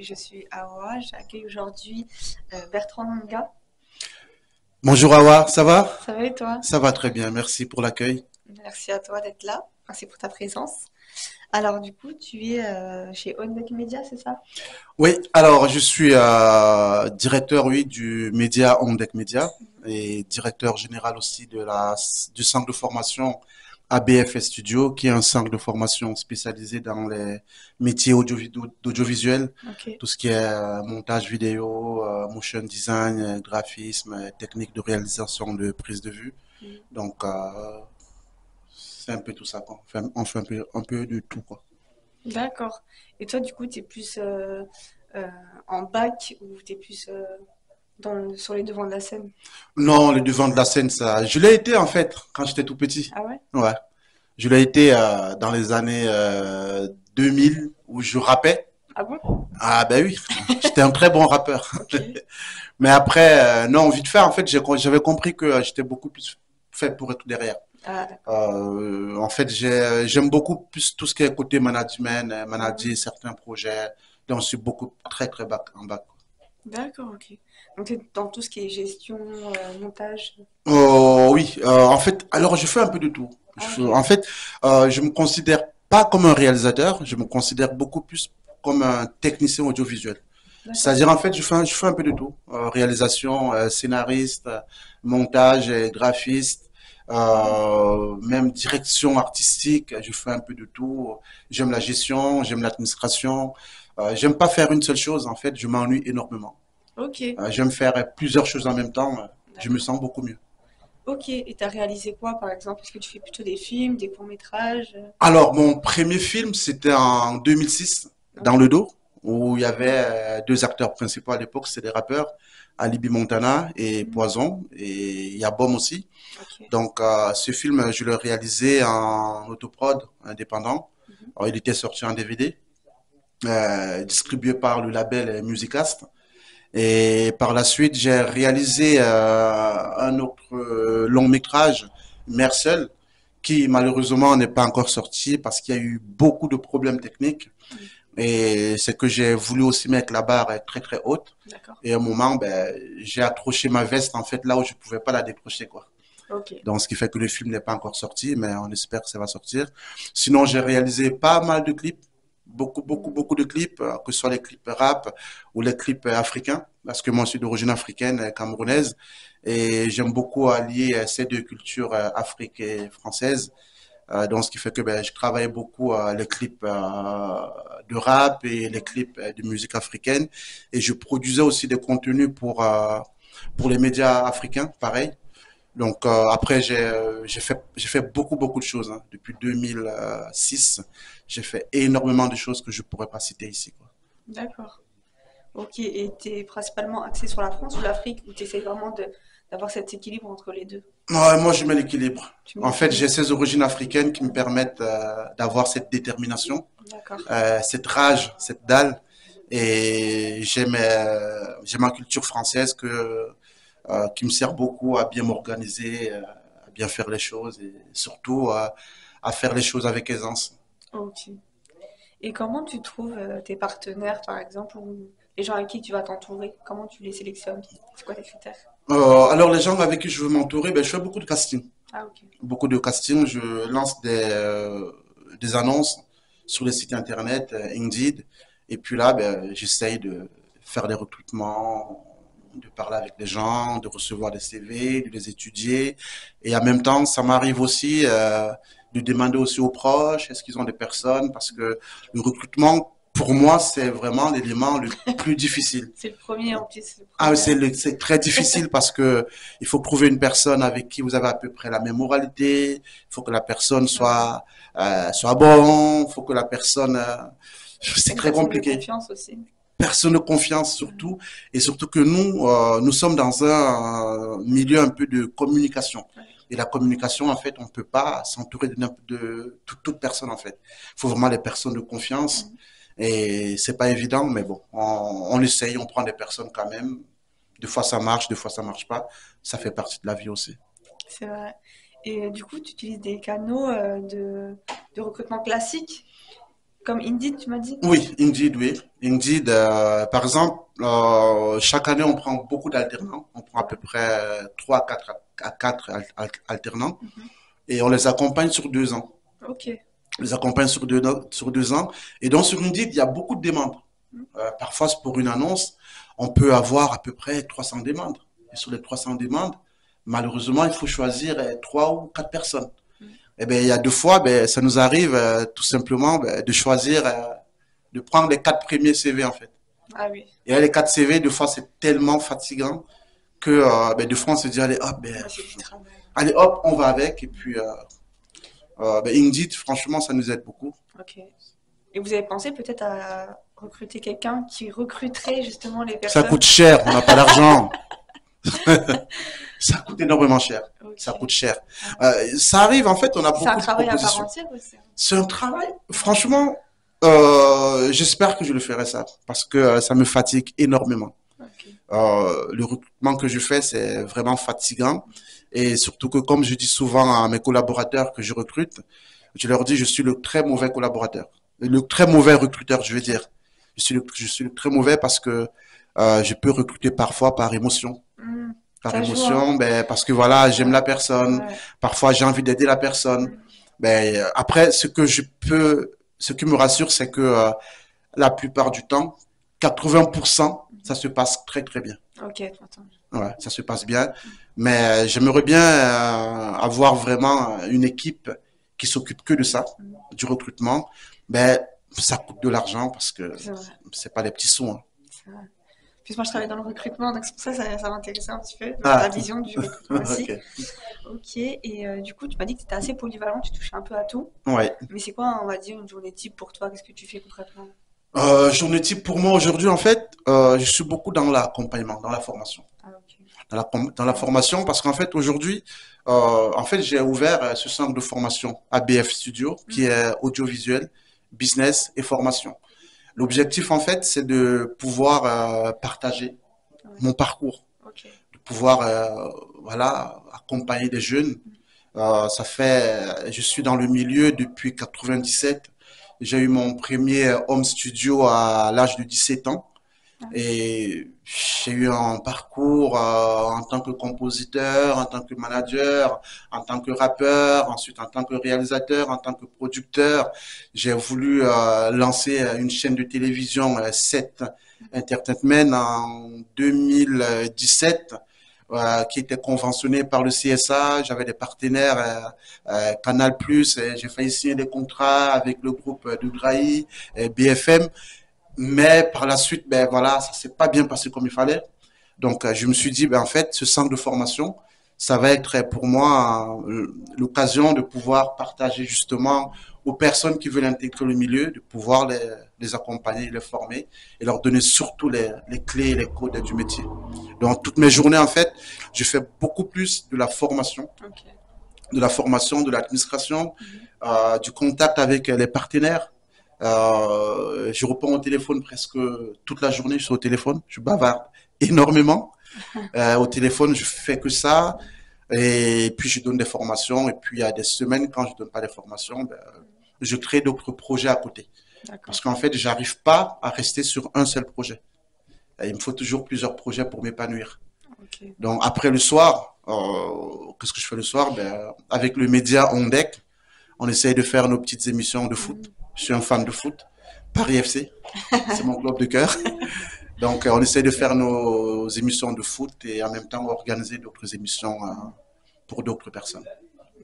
je suis Awa. J'accueille aujourd'hui Bertrand Manga. Bonjour Awa, ça va? Ça va et toi? Ça va très bien, merci pour l'accueil. Merci à toi d'être là. Merci pour ta présence. Alors du coup, tu es chez Ondeck Media, c'est ça? Oui, alors je suis directeur, oui, du média Ondec Média et directeur général aussi du centre de formation ABF Studio, qui est un centre de formation spécialisé dans les métiers d'audiovisuel, Ok. tout ce qui est montage vidéo, motion design, graphisme, technique de réalisation de prise de vue. Mm. Donc, c'est un peu tout ça, quoi. On fait un peu de tout, quoi. D'accord. Et toi, du coup, tu es plus euh, en bac ou tu es plus sur les devants de la scène? Non, le devant de la scène, ça, je l'ai été en fait quand j'étais tout petit. Ah ouais? Ouais, je l'ai été dans les années 2000 où je rappais. Ah bon? Ah ben oui, j'étais un très bon rappeur. Ok. Mais après, non, vite fait, en fait, j'avais compris que j'étais beaucoup plus fait pour être derrière. Ah d'accord. En fait, j'aime beaucoup plus tout ce qui est côté management, manager Mhm. certains projets. Donc, je suis beaucoup très très bac en bac. D'accord, ok. Donc tu es dans tout ce qui est gestion, montage. Oh, oui, en fait, alors je fais un peu de tout. Ah ok. En fait, je me considère pas comme un réalisateur, je me considère beaucoup plus comme un technicien audiovisuel. D'accord. C'est-à-dire, en fait, je fais un peu de tout. Réalisation, scénariste, montage, graphiste, Mhm. même direction artistique, je fais un peu de tout. J'aime la gestion, j'aime l'administration. J'aime pas faire une seule chose, en fait, je m'ennuie énormément. Ok. J'aime faire plusieurs choses en même temps, je me D'accord. sens beaucoup mieux. Ok, et t'as réalisé quoi par exemple? Est-ce que tu fais plutôt des films, des courts-métrages? Alors, mon premier film, c'était en 2006, Ok. Dans le dos, où il y avait deux acteurs principaux à l'époque, c'est des rappeurs, Alibi Montana et Mhm. Poison, et il y a Bom aussi. Ok. Donc, ce film, je l'ai réalisé en autoprod, indépendant. Mhm. Alors, il était sorti en DVD, distribué par le label Musicast. Et par la suite, j'ai réalisé un autre long métrage, Mercel, qui malheureusement n'est pas encore sorti parce qu'il y a eu beaucoup de problèmes techniques. Mhm. Et c'est que j'ai voulu aussi mettre la barre très très haute. D'accord. Et à un moment, ben, j'ai accroché ma veste en fait là où je pouvais pas la décrocher, quoi. Ok. Donc, ce qui fait que le film n'est pas encore sorti, mais on espère que ça va sortir. Sinon, j'ai réalisé pas mal de clips, Mhm. beaucoup de clips, que ce soit les clips rap ou les clips africains, parce que moi, je suis d'origine africaine, camerounaise, et j'aime beaucoup allier ces deux cultures, Afrique et française. Donc, ce qui fait que ben, je travaille beaucoup les clips de rap et les Mhm. clips de musique africaine, et je produisais aussi des contenus pour les médias africains, pareil. Donc après j'ai fait beaucoup de choses hein. Depuis 2006, j'ai fait énormément de choses que je pourrais pas citer ici quoi. D'accord. Ok, et t'es principalement axé sur la France ou l'Afrique ou t'essayes vraiment d'avoir cet équilibre entre les deux? Ouais, moi je mets l'équilibre. Tu mets En fait, j'ai l'équilibre. ces origines africaines qui me Mhm. permettent d'avoir cette détermination, D'accord. cette rage, cette dalle et j'ai ma culture française qui me sert beaucoup à bien m'organiser, à bien faire les choses et surtout à faire les choses avec aisance. Ok. Et comment tu trouves tes partenaires, par exemple, ou les gens avec qui tu vas t'entourer? Comment tu les sélectionnes? C'est quoi tes critères? Alors les gens avec qui je veux m'entourer, ben, je fais beaucoup de casting. Ah ok. Beaucoup de casting. Je lance des annonces sur les sites internet, Indeed. Et puis là, ben, j'essaye de faire des recrutements, de parler avec les gens, de recevoir des CV, de les étudier. Et en même temps, ça m'arrive aussi de demander aussi aux proches, est-ce qu'ils ont des personnes, parce que le recrutement, pour moi, c'est vraiment l'élément le plus difficile. C'est le premier en plus, c'est le Ah, premier. c'est très difficile parce que il faut trouver une personne avec qui vous avez à peu près la même moralité. Il faut que la personne Ouais. soit bon. Il faut que la personne, c'est Une très personne de compliqué. confiance aussi. Personne de confiance Mhm. surtout et surtout que nous sommes dans un milieu un peu de communication. Ouais. Et la communication, en fait, on peut pas s'entourer de toute personne, en fait. Il faut vraiment des personnes de confiance. Mhm. Et c'est pas évident, mais bon, on essaye, on prend des personnes quand même. Des fois ça marche, des fois ça marche pas. Ça fait partie de la vie aussi. C'est vrai. Et du coup, tu utilises des canaux de recrutement classiques Comme Indeed, tu m'as dit? Oui, Indeed, oui. Indeed, par exemple, chaque année, on prend beaucoup d'alternants. On prend à peu Ouais. près 3 à 4 alternants Mhm. et on les accompagne sur 2 ans. Ok. On les accompagne sur 2 ans. Et donc, sur Indeed, il y a beaucoup de demandes. Mhm. Parfois, pour une annonce, on peut avoir à peu près 300 demandes. Et sur les 300 demandes, malheureusement, il faut choisir 3 ou 4 personnes. Eh bien, il y a 2 fois, ben, ça nous arrive tout simplement ben, de choisir, de prendre les 4 premiers CV en fait. Ah oui. Et là, les 4 CV, 2 fois, c'est tellement fatigant que ben, 2 fois, on se dit, allez hop, ben, Ouais, c'est du travail. allez, hop, on va avec. Et puis, ben, Indeed, franchement, ça nous aide beaucoup. Ok. Et vous avez pensé peut-être à recruter quelqu'un qui recruterait justement les Ça personnes? coûte cher, on n'a pas d'argent. Ça coûte énormément cher. Ça Ok. coûte cher. Ah. Ça arrive, en fait, on a C'est un beaucoup de travail à part propositions. entière aussi. C'est un travail, franchement, j'espère que je le ferai ça, parce que ça me fatigue énormément. Ok. Le recrutement que je fais, c'est vraiment fatigant. Et surtout que, comme je dis souvent à mes collaborateurs que je recrute, je leur dis, je suis le très mauvais collaborateur. Le très mauvais recruteur, je veux Ok. dire. Je suis le très mauvais parce que je peux recruter parfois par émotion. Hmm. Par Ça joue, hein? émotion, ben, parce que voilà, j'aime Ouais. la personne. Ouais. Parfois, j'ai envie d'aider la personne. Hmm. Ben, après, ce qui me rassure, c'est que la plupart du temps, 80%, ça se passe très très bien. Ok, attends. Ouais, ça se passe bien. Mais j'aimerais bien avoir vraiment une équipe qui s'occupe que de ça, Hmm. du recrutement. Ben, ça coûte de l'argent parce que C'est vrai. c'est pas les petits sous, hein. C'est vrai. Puis moi, je travaille dans le recrutement, donc c'est pour ça que ça m'intéressait un petit peu, ta Ah, vision du recrutement aussi. ok. Ok, et du coup, tu m'as dit que tu étais assez polyvalent, tu touchais un peu à tout. Ouais. Mais c'est quoi, on va dire, une journée type pour toi? Qu'est-ce que tu fais concrètement? Journée type pour moi aujourd'hui, en fait, je suis beaucoup dans l'accompagnement, dans la formation. Ah, ok. Dans la formation, parce qu'en fait, aujourd'hui, en fait, j'ai ouvert ce centre de formation ABF Studio, qui Mhm. est audiovisuel, business et formation. L'objectif, en fait, c'est de pouvoir partager Ouais. mon parcours, Ok. de pouvoir, voilà, accompagner des jeunes. Je suis dans le milieu depuis 97. J'ai eu mon premier home studio à l'âge de 17 ans. Ah oui. Et j'ai eu un parcours en tant que compositeur, en tant que manager, en tant que rappeur, ensuite en tant que réalisateur, en tant que producteur. J'ai voulu lancer une chaîne de télévision, 7 Entertainment, en 2017, qui était conventionnée par le CSA. J'avais des partenaires, Canal+, et j'ai failli signer des contrats avec le groupe de Grahi, BFM. Mais par la suite, ben voilà, ça s'est pas bien passé comme il fallait. Donc, je me suis dit, ben en fait, ce centre de formation, ça va être pour moi l'occasion de pouvoir partager justement aux personnes qui veulent intégrer le milieu, de pouvoir les accompagner, les former et leur donner surtout les clés et les codes du métier. Donc, toutes mes journées, en fait, je fais beaucoup plus Ok. de la formation, de l'administration, Mhm. du contact avec les partenaires. Je réponds au téléphone presque toute la journée, je suis au téléphone, je bavarde énormément. Au téléphone, je fais que ça. Et puis, je donne des formations. Et puis, il y a des semaines, quand je donne pas des formations, ben, je crée d'autres projets à côté. D'accord. Parce qu'en fait, j'arrive pas à rester sur un seul projet. Et il me faut toujours plusieurs projets pour m'épanouir. Ok. Donc, après le soir, qu'est-ce que je fais le soir? Ben, avec le média On Deck, on essaye de faire nos petites émissions de foot. Mhm. Je suis un fan de foot. Paris FC, c'est mon club de cœur. Donc, on essaie de faire nos émissions de foot et en même temps organiser d'autres émissions pour d'autres personnes.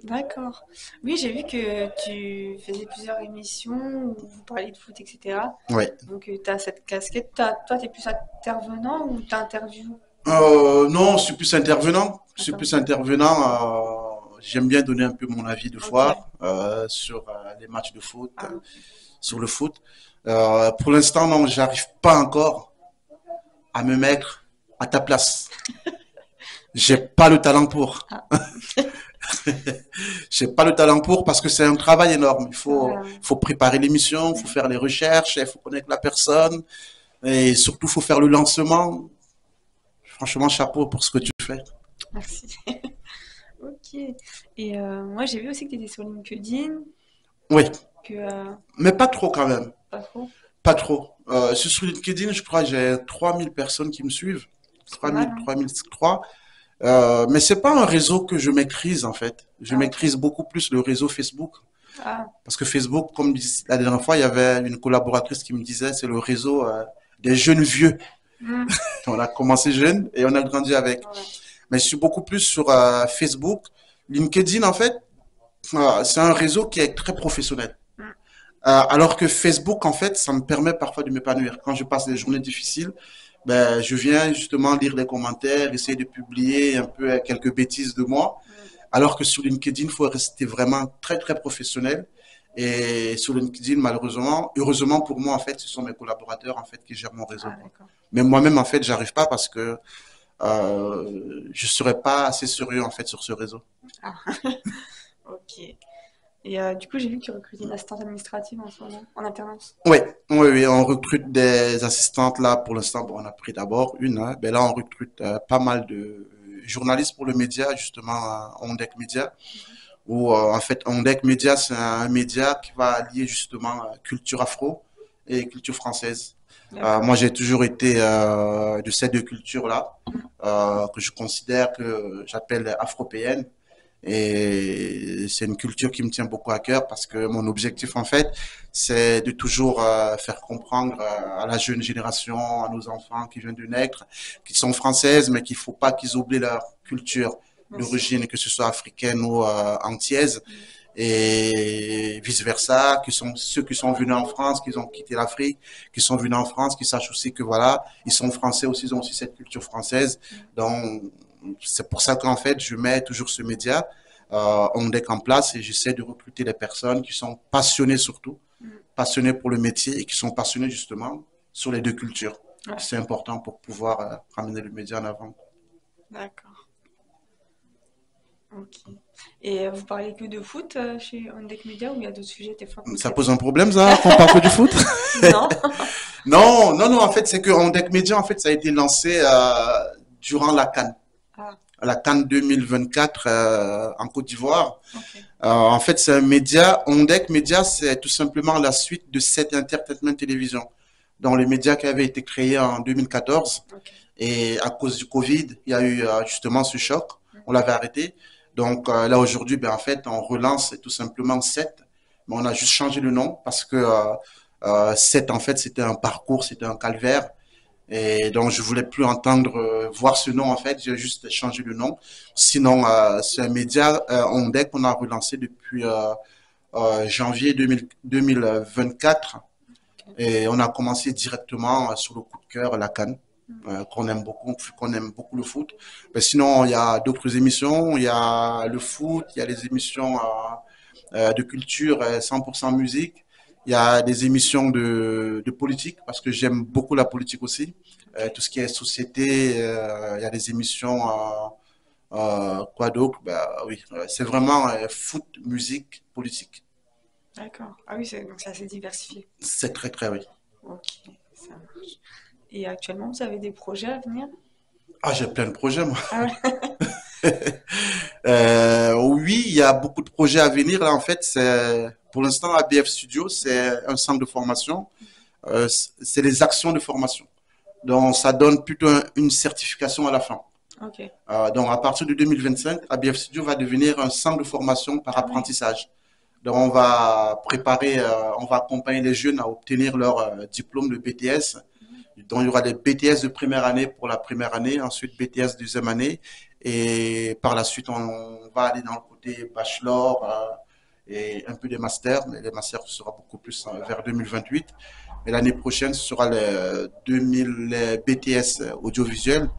D'accord. Oui, j'ai vu que tu faisais plusieurs émissions où vous parliez de foot, etc. Oui. Donc, tu as cette casquette. Toi, tu es plus intervenant ou tu interviews? Non, je suis plus intervenant. Je suis plus Intervenant. intervenant. J'aime bien donner un peu mon avis de Ok. fois sur les matchs de foot, Ah, ok. sur le foot. Pour l'instant, non, j'arrive pas encore à me mettre à ta place. J'ai pas le talent pour. Ah, J'ai pas le talent pour parce que c'est un travail énorme. Il c'est vrai, faut, ouais. faut préparer l'émission, il faut faire les recherches, il faut connaître la personne et surtout il faut faire le lancement. Franchement, chapeau pour ce que tu fais. Merci. Ok. Et moi, j'ai vu aussi que tu étais sur LinkedIn. Oui, que Mais pas trop quand même. pas trop? Pas trop. Sur LinkedIn, je crois que j'ai 3000 personnes qui me suivent. C'est pas mal, 3000, hein? 3003. Mais c'est pas un réseau que je maîtrise en fait. Je Ah, ok. maîtrise beaucoup plus le réseau Facebook. Ah, Parce que Facebook, comme la dernière fois, il y avait une collaboratrice qui me disait, c'est le réseau des jeunes vieux. hmm, On a commencé jeune et on a grandi avec. ouais. Mais je suis beaucoup plus sur Facebook. LinkedIn, en fait, c'est un réseau qui est très professionnel. Hmm, Alors que Facebook, en fait, ça me permet parfois de m'épanouir. Quand je passe des journées difficiles, ben, je viens justement lire les commentaires, essayer de publier un peu quelques bêtises de moi. hmm. Alors que sur LinkedIn, il faut rester vraiment très, très professionnel. Et sur LinkedIn, malheureusement, heureusement pour moi, en fait, ce sont mes collaborateurs, en fait, qui gèrent mon réseau, Ah, quoi. d'accord. Mais moi-même, en fait, j'arrive pas parce que je serais pas assez sérieux, en fait, sur ce réseau. Ah, ok. Et du coup, j'ai vu que tu recrutais une assistante administrative en ce moment, en alternance. Oui, oui, oui, on recrute des assistantes là pour l'instant. Bon, on a pris d'abord une, hein. Ben là, on recrute pas mal de journalistes pour le média, justement, Ondec Média. Où en fait, Ondec Média, c'est un média qui va lier justement culture afro et culture française. D'accord. Moi, j'ai toujours été de ces deux cultures-là, Hmm, que je considère que j'appelle afropéenne. Et c'est une culture qui me tient beaucoup à cœur parce que mon objectif, en fait, c'est de toujours faire comprendre à la jeune génération, à nos enfants qui viennent de naître, qui sont françaises, mais qu'il ne faut pas qu'ils oublient leur culture bien sûr. d'origine, que ce soit africaine ou antillaise, Hmm, et vice-versa, que sont ceux qui sont venus en France, qui ont quitté l'Afrique, qui sont venus en France, qui sachent aussi que voilà, ils sont français aussi, ils ont aussi cette culture française. hmm. Donc, c'est pour ça qu'en fait, je mets toujours ce média on deck en place et j'essaie de recruter des personnes qui sont passionnées surtout, Hmm. passionnées pour le métier et qui sont passionnées justement sur les deux cultures. Ouais, C'est important pour pouvoir ramener le média en avant. d'accord. Ok. Et vous parlez que de foot chez Ondec Media ou il y a d'autres sujets des fois que vous Ça pose traitez? un problème, ça, qu'on parle que du foot? Non? Non, non, non, en fait, c'est que Ondec Média, en fait, ça a été lancé durant la CAN. Ah, La CAN 2024 en Côte d'Ivoire. ok. En fait, c'est un média. Ondec Média, c'est tout simplement la suite de cette Entertainment Télévision, dans le média qui avait été créé en 2014. Ok. Et à cause du Covid, il y a eu justement ce choc. Hmm. On l'avait arrêté. Donc là, aujourd'hui, ben, en fait, on relance tout simplement 7. Mais on a juste changé le nom parce que 7, en fait, c'était un parcours, c'était un calvaire. Et donc, je voulais plus entendre voir ce nom, en fait. J'ai juste changé le nom. Sinon, c'est un média Ondec qu'on a relancé depuis janvier 2024. Ok. Et on a commencé directement sur le coup de cœur, la CAN, Hmm. qu'on aime beaucoup le foot. Mais sinon, il y a d'autres émissions. Il y a le foot, il y a les émissions de culture 100% musique. Il y a des émissions de politique, parce que j'aime beaucoup la politique aussi. Ok. Tout ce qui est société, il y a des émissions, quoi d'autre? Bah, oui, c'est vraiment foot, musique, politique. D'accord. Ah oui, donc c'est assez diversifié. C'est très, très, oui. Ok, ça marche. Et actuellement, vous avez des projets à venir? Ah, j'ai plein de projets, moi. Ah ouais. Oui, il y a beaucoup de projets à venir. Là, en fait, pour l'instant, ABF Studio, c'est un centre de formation. C'est les actions de formation. Donc, ça donne plutôt une certification à la fin. Ok. Donc, à partir de 2025, ABF Studio va devenir un centre de formation par Ah ouais. apprentissage. Donc, on va préparer, on va accompagner les jeunes à obtenir leur diplôme de BTS. Donc, il y aura des BTS de première année pour la première année, ensuite BTS deuxième année, et par la suite, on va aller dans le côté bachelor et un peu des masters, mais les masters ce sera beaucoup plus vers 2028. Et l'année prochaine, ce sera les 2000 les BTS audiovisuels,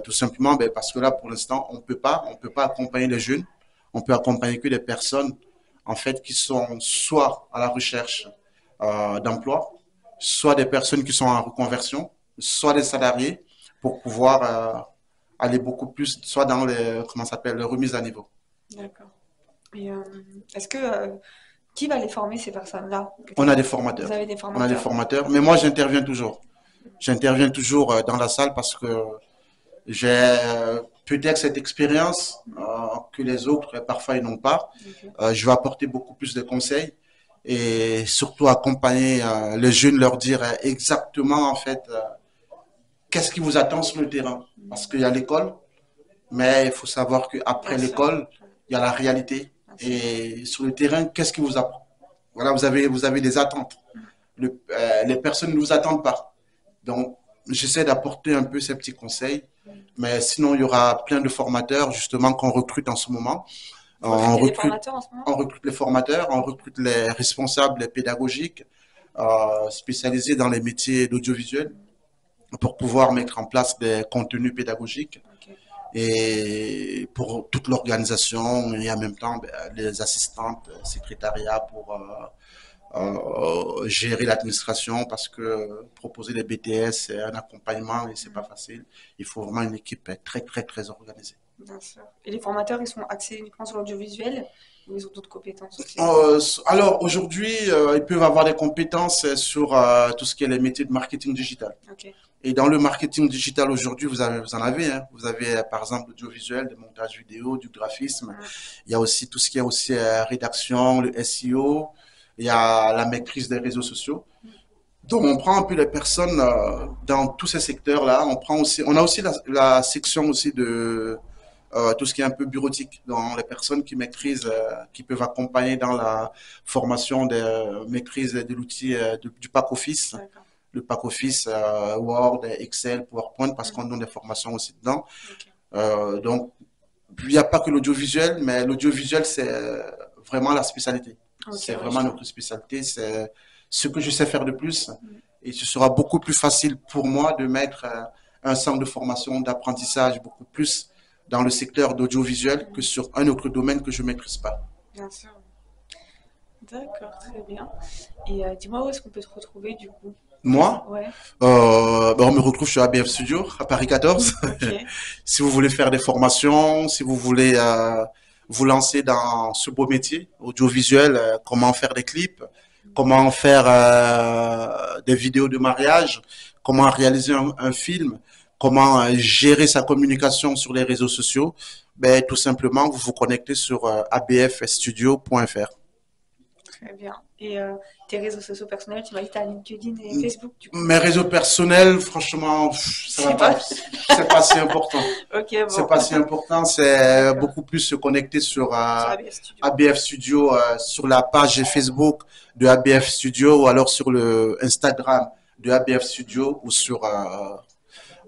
tout simplement ben, parce que là, pour l'instant, on peut pas accompagner les jeunes, on peut accompagner que les personnes en fait qui sont soit à la recherche d'emploi, soit des personnes qui sont en reconversion, soit des salariés pour pouvoir aller beaucoup plus, soit dans les, comment ça s'appelle, les remises à niveau. D'accord. Et est-ce que qui va les former ces personnes-là que tu On a des accompagnes? Vous formateurs. avez des On a des formateurs? formateurs, mais moi j'interviens toujours. J'interviens toujours dans la salle parce que j'ai peut-être cette expérience que les autres parfois ils n'ont pas. Ok. Je vais apporter beaucoup plus de conseils et surtout accompagner les jeunes, leur dire exactement en fait qu'est-ce qui vous attend sur le terrain. Parce qu'il y a l'école, mais il faut savoir qu'après Bien sûr. l'école, il y a la réalité. Bien sûr. Et sur le terrain, qu'est-ce qui vous apprend? Voilà, vous avez des attentes. Les personnes ne vous attendent pas. Donc, j'essaie d'apporter un peu ces petits conseils. Mais sinon, il y aura plein de formateurs, justement, qu'on recrute en ce moment. Vous On recrutez des recrute, formateurs en ce moment? on recrute les formateurs, on recrute les responsables les pédagogiques spécialisés dans les métiers d'audiovisuel pour pouvoir mettre en place des contenus pédagogiques Ok. et pour toute l'organisation et en même temps ben, les assistantes, secrétariat pour gérer l'administration parce que proposer des BTS, c'est un accompagnement et c'est pas facile. Il faut vraiment une équipe très organisée. Bien sûr. Et les formateurs, ils sont axés uniquement sur l'audiovisuel ou ils ont d'autres compétences aussi? Alors aujourd'hui, ils peuvent avoir des compétences sur tout ce qui est les métiers de marketing digital. Ok. Et dans le marketing digital aujourd'hui, vous en avez. Hein. Vous avez par exemple l'audiovisuel, le montage vidéo, du graphisme. Mm. Il y a aussi tout ce qui est aussi rédaction, le SEO. Il y a la maîtrise des réseaux sociaux. Donc on prend un peu les personnes dans tous ces secteurs-là. On a aussi la section aussi de tout ce qui est un peu bureautique, dans les personnes qui maîtrisent, qui peuvent accompagner dans la formation de maîtrise de l'outil du pack office, D'accord. le pack office Word, Excel, PowerPoint, parce qu'on donne des formations aussi dedans. Ok. Donc il n'y a pas que l'audiovisuel, mais l'audiovisuel c'est vraiment la spécialité. Ok, C'est ouais, vraiment je vois. notre spécialité, c'est ce que je sais faire de plus. Mm. Et ce sera beaucoup plus facile pour moi de mettre un centre de formation, d'apprentissage beaucoup plus dans le secteur d'audiovisuel que Mm. sur un autre domaine que je ne maîtrise pas. Bien sûr. D'accord, très bien. Et dis-moi où est-ce qu'on peut te retrouver du coup? Moi, Ouais, ben, on me retrouve sur ABF Studio à Paris 14. ok. Si vous voulez faire des formations, si vous voulez vous lancer dans ce beau métier audiovisuel, comment faire des clips, comment faire des vidéos de mariage, comment réaliser un film, comment gérer sa communication sur les réseaux sociaux, ben, tout simplement, vous vous connectez sur abfstudio.fr. Très bien. Et tes réseaux sociaux personnels, tu m'as dit que t'as LinkedIn et Facebook du coup. Mes réseaux personnels, franchement, ça va C'est pas, pas. c'est pas si important. Ok, C'est bon. pas si important, c'est D'accord. beaucoup plus se connecter sur Sur ABS Studio. ABF Studio, sur la page Facebook de ABF Studio ou alors sur le Instagram de ABF Studio ou sur,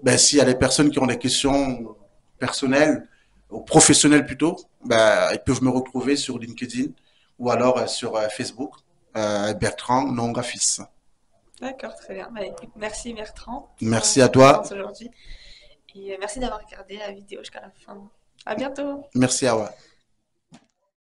ben, s'il y a des personnes qui ont des questions personnelles ou professionnelles plutôt, ben, ils peuvent me retrouver sur LinkedIn ou alors sur Facebook, Bertrand Nonga Fils. D'accord, très bien. Bah, écoute, merci Bertrand pour Merci à ta toi. présence aujourd'hui. Et merci d'avoir regardé la vidéo jusqu'à la fin. À bientôt! Merci à toi.